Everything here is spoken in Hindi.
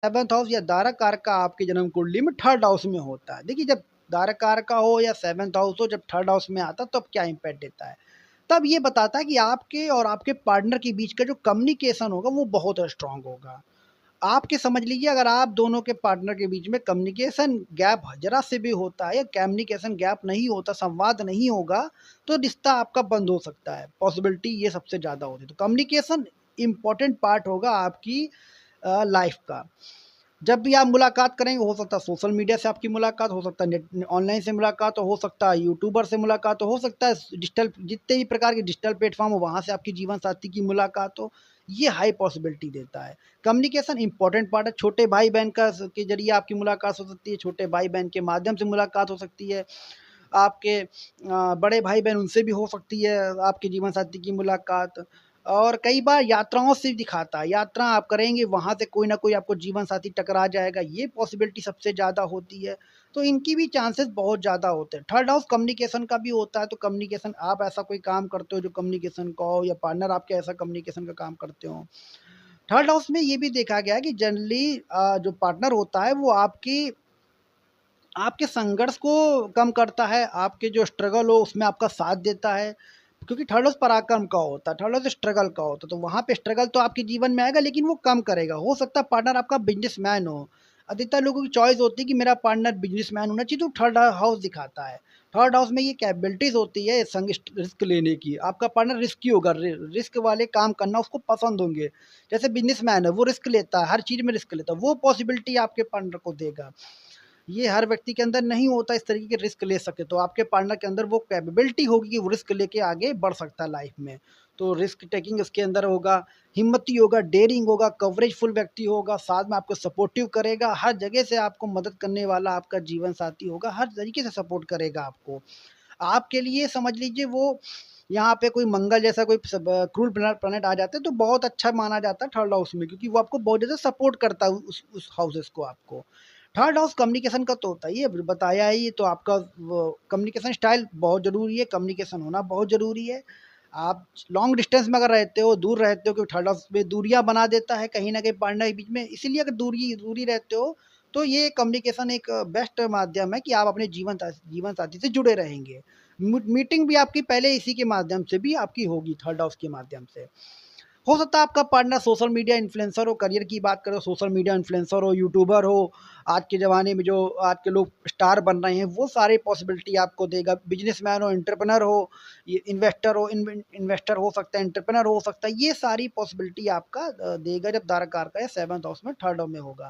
7th हाउस या धारक कारक का आपकी जन्म कुंडली में 3rd हाउस में होता है। देखिए, जब धारक कारक का हो या 7th हाउस हो, जब 3rd हाउस में आता है तब क्या इम्पैक्ट देता है? तब ये बताता है कि आपके और आपके पार्टनर के बीच का जो कम्युनिकेशन होगा वो बहुत स्ट्रॉन्ग होगा। आपके समझ लीजिए, अगर आप दोनों के पार्टनर के बीच में कम्युनिकेशन गैप ज़रा से भी होता है या कम्युनिकेशन गैप नहीं होता, संवाद नहीं होगा, तो रिश्ता आपका बंद हो सकता है। पॉसिबिलिटी ये सबसे ज़्यादा होती है। तो कम्युनिकेशन इम्पोर्टेंट पार्ट होगा आपकी लाइफ का। जब भी आप मुलाकात करेंगे, हो सकता है सोशल मीडिया से आपकी मुलाकात, हो सकता है नेट ऑनलाइन से मुलाकात हो सकता है यूट्यूबर से मुलाकात हो सकता है डिजिटल जितने भी प्रकार के डिजिटल प्लेटफॉर्म हो वहाँ से आपकी जीवन साथी की मुलाकात हो। ये हाई पॉसिबिलिटी देता है। कम्युनिकेशन इंपॉर्टेंट पार्ट है। छोटे भाई बहन का के जरिए आपकी मुलाकात हो सकती है, छोटे भाई बहन के माध्यम से मुलाकात हो सकती है, आपके बड़े भाई बहन उनसे भी हो सकती है आपके जीवन साथी की मुलाकात। और कई बार यात्राओं से भी दिखाता है, यात्रा आप करेंगे वहाँ से कोई ना कोई आपको जीवन साथी टकरा जाएगा, ये पॉसिबिलिटी सबसे ज़्यादा होती है। तो इनकी भी चांसेस बहुत ज़्यादा होते हैं। 3rd हाउस कम्युनिकेशन का भी होता है, तो कम्युनिकेशन आप ऐसा कोई काम करते हो जो कम्युनिकेशन का हो, या पार्टनर आपके ऐसा कम्युनिकेशन का काम करते हो। 3rd हाउस में ये भी देखा गया है कि जनरली जो पार्टनर होता है वो आपके संघर्ष को कम करता है, आपके जो स्ट्रगल हो उसमें आपका साथ देता है, क्योंकि 3rd हाउस पराक्रम का होता है, 3rd हाउस स्ट्रगल का होता है, तो वहाँ पे स्ट्रगल तो आपके जीवन में आएगा लेकिन वो कम करेगा। हो सकता है पार्टनर आपका बिजनेसमैन हो, अधिकतर लोगों की चॉइस होती है कि मेरा पार्टनर बिजनेसमैन होना चाहिए, तो 3rd हाउस दिखाता है। 3rd हाउस में ये कैपेबिलिटीज होती है संग रिस्क लेने की। आपका पार्टनर रिस्की होगा, रिस्क वाले काम करना उसको पसंद होंगे। जैसे बिजनेसमैन है, वो रिस्क लेता है, हर चीज़ में रिस्क लेता है, वो पॉसिबिलिटी आपके पार्टनर को देगा। ये हर व्यक्ति के अंदर नहीं होता इस तरीके के रिस्क ले सके, तो आपके पार्टनर के अंदर वो कैपेबिलिटी होगी कि वो रिस्क लेके आगे बढ़ सकता है लाइफ में। तो रिस्क टेकिंग उसके अंदर होगा, हिम्मती होगा, डेयरिंग होगा, कवरेजफुल व्यक्ति होगा, साथ में आपको सपोर्टिव करेगा, हर जगह से आपको मदद करने वाला आपका जीवन साथी होगा, हर तरीके से सपोर्ट करेगा आपको। आपके लिए समझ लीजिए वो यहाँ पे कोई मंगल जैसा कोई क्रूर प्लैनेट आ जाते हैं तो बहुत अच्छा माना जाता है 3rd हाउस में, क्योंकि वो आपको बहुत ज़्यादा सपोर्ट करता है उस हाउसेस को आपको। 3rd हाउस कम्युनिकेशन का तो होता ही है, बताया है ये तो आपका कम्युनिकेशन स्टाइल बहुत ज़रूरी है, कम्युनिकेशन होना बहुत ज़रूरी है। आप लॉन्ग डिस्टेंस में अगर रहते हो, दूर रहते हो, क्योंकि 3rd हाउस में दूरियाँ बना देता है कहीं न कहीं पार्टनर के बीच में, इसीलिए अगर दूरी रहते हो तो ये कम्युनिकेशन एक बेस्ट माध्यम है कि आप अपने जीवन साथी से जुड़े रहेंगे। मीटिंग भी आपकी पहले इसी के माध्यम से भी आपकी होगी, 3rd हाउस के माध्यम से। हो सकता है आपका पार्टनर सोशल मीडिया इन्फ्लुएंसर हो, करियर की बात करें सोशल मीडिया इन्फ्लुएंसर हो, यूट्यूबर हो, आज के ज़माने में जो आज के लोग स्टार बन रहे हैं, वो सारी पॉसिबिलिटी आपको देगा। बिज़नेसमैन हो, एंटरप्रेन्योर हो, ये इन्वेस्टर हो सकता है, एंटरप्रेन्योर हो सकता है, ये सारी पॉसिबिलिटी आपका देगा जब धारक कारक का 7th हाउस में 3rd में होगा।